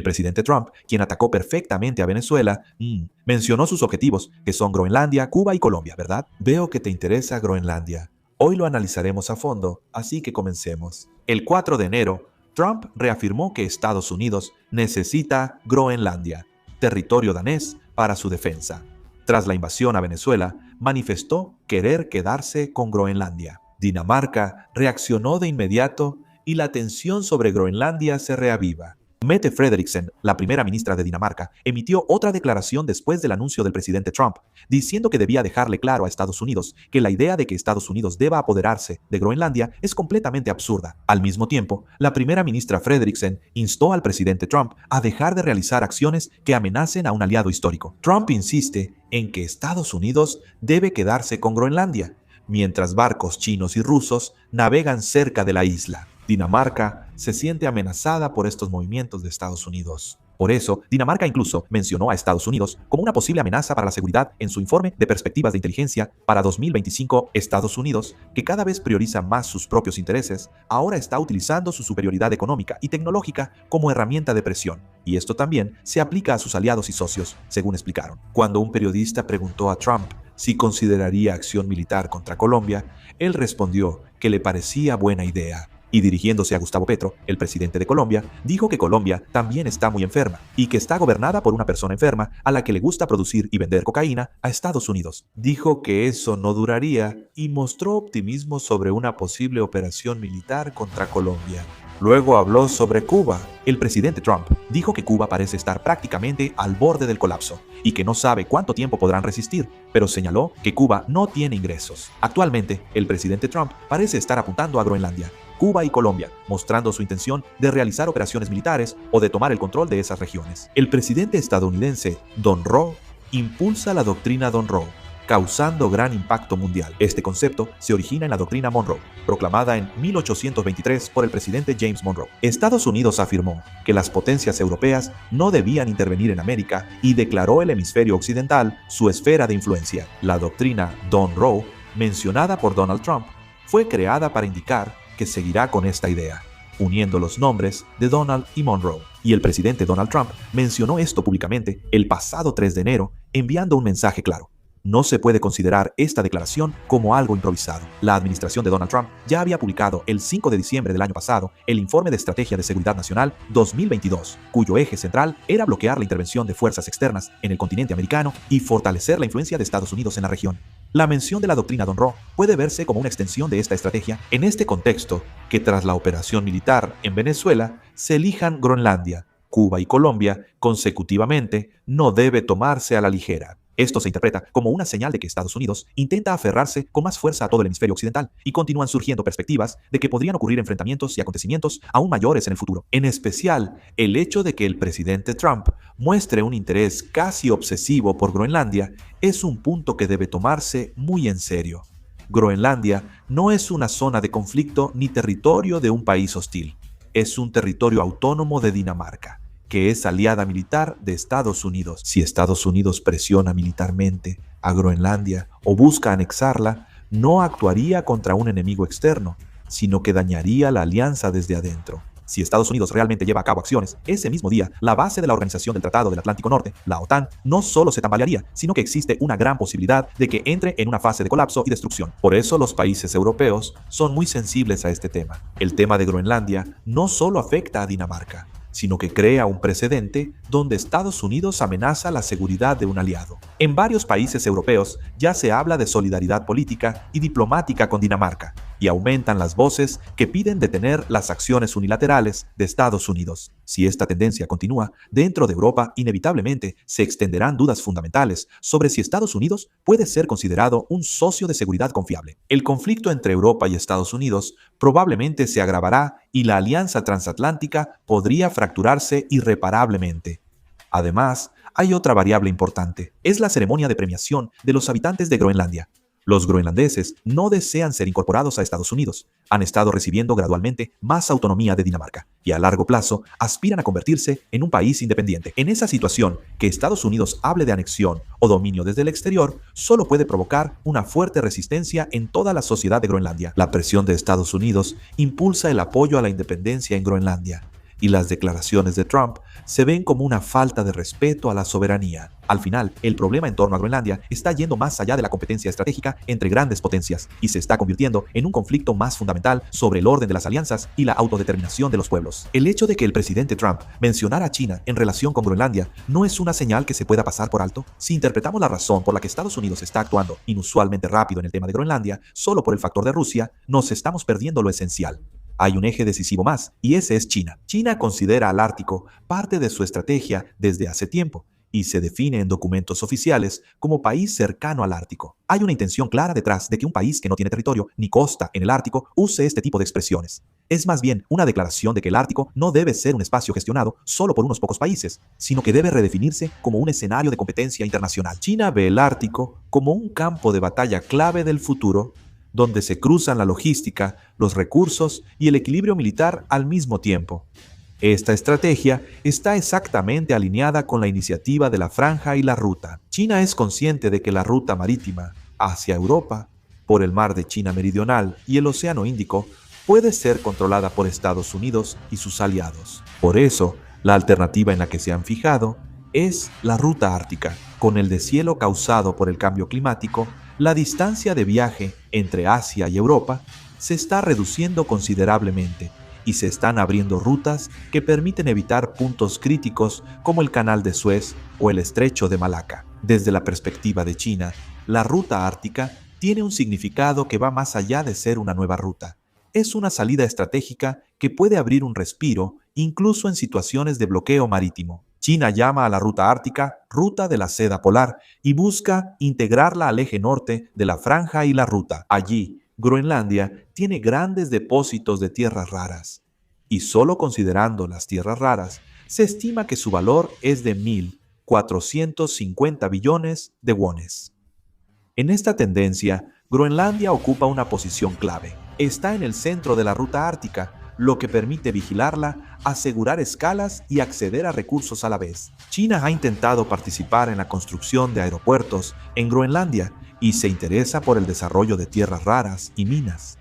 presidente Trump, quien atacó perfectamente a Venezuela, mencionó sus objetivos, que son Groenlandia, Cuba y Colombia, ¿verdad? Veo que te interesa Groenlandia. Hoy lo analizaremos a fondo, así que comencemos. El 4 de enero, Trump reafirmó que Estados Unidos necesita Groenlandia, territorio danés, para su defensa. Tras la invasión a Venezuela, manifestó querer quedarse con Groenlandia. Dinamarca reaccionó de inmediato y la tensión sobre Groenlandia se reaviva. Mette Frederiksen, la primera ministra de Dinamarca, emitió otra declaración después del anuncio del presidente Trump, diciendo que debía dejarle claro a Estados Unidos que la idea de que Estados Unidos deba apoderarse de Groenlandia es completamente absurda. Al mismo tiempo, la primera ministra Frederiksen instó al presidente Trump a dejar de realizar acciones que amenacen a un aliado histórico. Trump insiste en que Estados Unidos debe quedarse con Groenlandia, mientras barcos chinos y rusos navegan cerca de la isla. Dinamarca se siente amenazada por estos movimientos de Estados Unidos. Por eso, Dinamarca incluso mencionó a Estados Unidos como una posible amenaza para la seguridad en su informe de perspectivas de inteligencia para 2025. Estados Unidos, que cada vez prioriza más sus propios intereses, ahora está utilizando su superioridad económica y tecnológica como herramienta de presión. Y esto también se aplica a sus aliados y socios, según explicaron. Cuando un periodista preguntó a Trump si consideraría acción militar contra Colombia, él respondió que le parecía buena idea. Y dirigiéndose a Gustavo Petro, el presidente de Colombia, dijo que Colombia también está muy enferma y que está gobernada por una persona enferma a la que le gusta producir y vender cocaína a Estados Unidos. Dijo que eso no duraría y mostró optimismo sobre una posible operación militar contra Colombia. Luego habló sobre Cuba. El presidente Trump dijo que Cuba parece estar prácticamente al borde del colapso y que no sabe cuánto tiempo podrán resistir, pero señaló que Cuba no tiene ingresos. Actualmente, el presidente Trump parece estar apuntando a Groenlandia, Cuba y Colombia, mostrando su intención de realizar operaciones militares o de tomar el control de esas regiones. El presidente estadounidense Don Roe impulsa la doctrina Don Roe, causando gran impacto mundial. Este concepto se origina en la doctrina Monroe, proclamada en 1823 por el presidente James Monroe. Estados Unidos afirmó que las potencias europeas no debían intervenir en América y declaró el hemisferio occidental su esfera de influencia. La doctrina Don Roe, mencionada por Donald Trump, fue creada para indicar que seguirá con esta idea, uniendo los nombres de Donald y Monroe. Y el presidente Donald Trump mencionó esto públicamente el pasado 3 de enero, enviando un mensaje claro. No se puede considerar esta declaración como algo improvisado. La administración de Donald Trump ya había publicado el 5 de diciembre del año pasado el Informe de Estrategia de Seguridad Nacional 2022, cuyo eje central era bloquear la intervención de fuerzas externas en el continente americano y fortalecer la influencia de Estados Unidos en la región. La mención de la doctrina Don Roe puede verse como una extensión de esta estrategia en este contexto que tras la operación militar en Venezuela se elijan Groenlandia, Cuba y Colombia consecutivamente no debe tomarse a la ligera. Esto se interpreta como una señal de que Estados Unidos intenta aferrarse con más fuerza a todo el hemisferio occidental y continúan surgiendo perspectivas de que podrían ocurrir enfrentamientos y acontecimientos aún mayores en el futuro. En especial, el hecho de que el presidente Trump muestre un interés casi obsesivo por Groenlandia es un punto que debe tomarse muy en serio. Groenlandia no es una zona de conflicto ni territorio de un país hostil. Es un territorio autónomo de Dinamarca, que es aliada militar de Estados Unidos. Si Estados Unidos presiona militarmente a Groenlandia o busca anexarla, no actuaría contra un enemigo externo, sino que dañaría la alianza desde adentro. Si Estados Unidos realmente lleva a cabo acciones, ese mismo día, la base de la Organización del Tratado del Atlántico Norte, la OTAN, no solo se tambalearía, sino que existe una gran posibilidad de que entre en una fase de colapso y destrucción. Por eso los países europeos son muy sensibles a este tema. El tema de Groenlandia no solo afecta a Dinamarca, sino que crea un precedente donde Estados Unidos amenaza la seguridad de un aliado. En varios países europeos ya se habla de solidaridad política y diplomática con Dinamarca, y aumentan las voces que piden detener las acciones unilaterales de Estados Unidos. Si esta tendencia continúa, dentro de Europa inevitablemente se extenderán dudas fundamentales sobre si Estados Unidos puede ser considerado un socio de seguridad confiable. El conflicto entre Europa y Estados Unidos probablemente se agravará y la alianza transatlántica podría fracturarse irreparablemente. Además, hay otra variable importante, es la ceremonia de premiación de los habitantes de Groenlandia. Los groenlandeses no desean ser incorporados a Estados Unidos, han estado recibiendo gradualmente más autonomía de Dinamarca y a largo plazo aspiran a convertirse en un país independiente. En esa situación, que Estados Unidos hable de anexión o dominio desde el exterior solo puede provocar una fuerte resistencia en toda la sociedad de Groenlandia. La presión de Estados Unidos impulsa el apoyo a la independencia en Groenlandia y las declaraciones de Trump se ven como una falta de respeto a la soberanía. Al final, el problema en torno a Groenlandia está yendo más allá de la competencia estratégica entre grandes potencias y se está convirtiendo en un conflicto más fundamental sobre el orden de las alianzas y la autodeterminación de los pueblos. El hecho de que el presidente Trump mencionara a China en relación con Groenlandia no es una señal que se pueda pasar por alto. Si interpretamos la razón por la que Estados Unidos está actuando inusualmente rápido en el tema de Groenlandia solo por el factor de Rusia, nos estamos perdiendo lo esencial. Hay un eje decisivo más, y ese es China. China considera al Ártico parte de su estrategia desde hace tiempo, y se define en documentos oficiales como país cercano al Ártico. Hay una intención clara detrás de que un país que no tiene territorio ni costa en el Ártico use este tipo de expresiones. Es más bien una declaración de que el Ártico no debe ser un espacio gestionado solo por unos pocos países, sino que debe redefinirse como un escenario de competencia internacional. China ve el Ártico como un campo de batalla clave del futuro, donde se cruzan la logística, los recursos y el equilibrio militar al mismo tiempo. Esta estrategia está exactamente alineada con la iniciativa de la Franja y la Ruta. China es consciente de que la ruta marítima hacia Europa, por el mar de China Meridional y el Océano Índico, puede ser controlada por Estados Unidos y sus aliados. Por eso, la alternativa en la que se han fijado es la ruta ártica. Con el deshielo causado por el cambio climático, la distancia de viaje entre Asia y Europa se está reduciendo considerablemente y se están abriendo rutas que permiten evitar puntos críticos como el Canal de Suez o el Estrecho de Malaca. Desde la perspectiva de China, la ruta ártica tiene un significado que va más allá de ser una nueva ruta. Es una salida estratégica que puede abrir un respiro incluso en situaciones de bloqueo marítimo. China llama a la ruta ártica Ruta de la Seda Polar y busca integrarla al eje norte de la Franja y la Ruta. Allí, Groenlandia tiene grandes depósitos de tierras raras, y solo considerando las tierras raras, se estima que su valor es de 1.450 billones de wones. En esta tendencia, Groenlandia ocupa una posición clave. Está en el centro de la ruta ártica, lo que permite vigilarla, asegurar escalas y acceder a recursos a la vez. China ha intentado participar en la construcción de aeropuertos en Groenlandia y se interesa por el desarrollo de tierras raras y minas.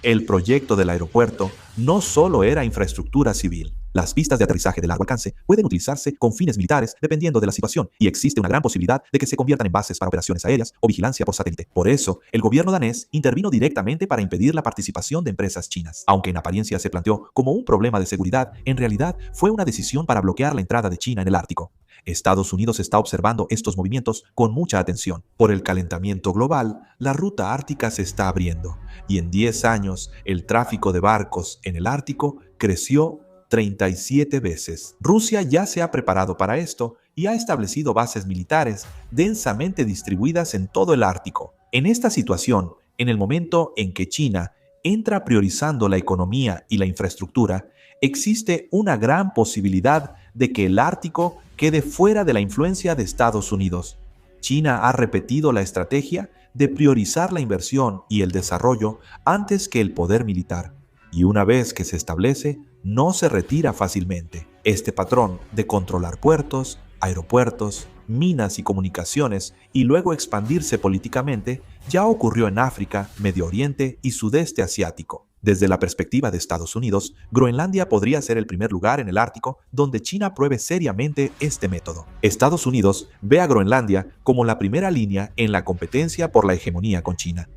El proyecto del aeropuerto no solo era infraestructura civil. Las pistas de aterrizaje de largo alcance pueden utilizarse con fines militares dependiendo de la situación y existe una gran posibilidad de que se conviertan en bases para operaciones aéreas o vigilancia por satélite. Por eso, el gobierno danés intervino directamente para impedir la participación de empresas chinas. Aunque en apariencia se planteó como un problema de seguridad, en realidad fue una decisión para bloquear la entrada de China en el Ártico. Estados Unidos está observando estos movimientos con mucha atención. Por el calentamiento global, la ruta ártica se está abriendo y en 10 años el tráfico de barcos en el Ártico creció 37 veces. Rusia ya se ha preparado para esto y ha establecido bases militares densamente distribuidas en todo el Ártico. En esta situación, en el momento en que China entra priorizando la economía y la infraestructura, existe una gran posibilidad de que el Ártico quede fuera de la influencia de Estados Unidos. China ha repetido la estrategia de priorizar la inversión y el desarrollo antes que el poder militar, y una vez que se establece, no se retira fácilmente. Este patrón de controlar puertos, aeropuertos, minas y comunicaciones y luego expandirse políticamente ya ocurrió en África, Medio Oriente y Sudeste Asiático. Desde la perspectiva de Estados Unidos, Groenlandia podría ser el primer lugar en el Ártico donde China pruebe seriamente este método. Estados Unidos ve a Groenlandia como la primera línea en la competencia por la hegemonía con China,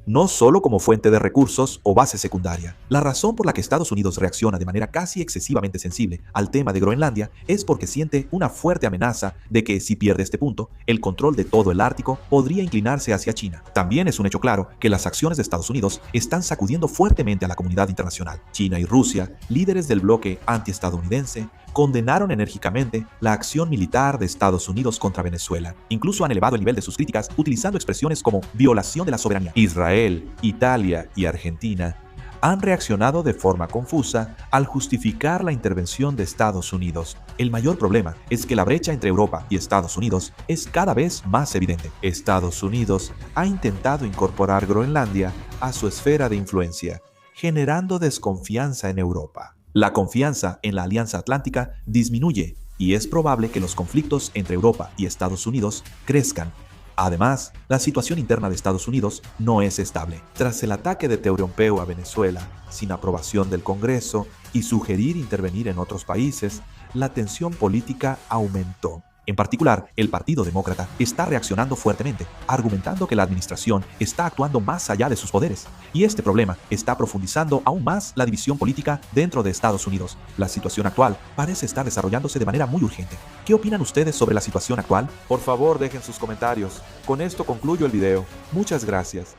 no solo como fuente de recursos o base secundaria. La razón por la que Estados Unidos reacciona de manera casi excesivamente sensible al tema de Groenlandia es porque siente una fuerte amenaza de que, si pierde este punto, el control de todo el Ártico podría inclinarse hacia China. También es un hecho claro que las acciones de Estados Unidos están sacudiendo fuertemente a la comunidad internacional. China y Rusia, líderes del bloque antiestadounidense, condenaron enérgicamente la acción militar de Estados Unidos contra Venezuela. Incluso han elevado el nivel de sus críticas utilizando expresiones como violación de la soberanía. Israel, Italia y Argentina han reaccionado de forma confusa al justificar la intervención de Estados Unidos. El mayor problema es que la brecha entre Europa y Estados Unidos es cada vez más evidente. Estados Unidos ha intentado incorporar Groenlandia a su esfera de influencia, generando desconfianza en Europa. La confianza en la Alianza Atlántica disminuye y es probable que los conflictos entre Europa y Estados Unidos crezcan. Además, la situación interna de Estados Unidos no es estable. Tras el ataque de Pompeo a Venezuela, sin aprobación del Congreso y sugerir intervenir en otros países, la tensión política aumentó. En particular, el Partido Demócrata está reaccionando fuertemente, argumentando que la administración está actuando más allá de sus poderes. Y este problema está profundizando aún más la división política dentro de Estados Unidos. La situación actual parece estar desarrollándose de manera muy urgente. ¿Qué opinan ustedes sobre la situación actual? Por favor, dejen sus comentarios. Con esto concluyo el video. Muchas gracias.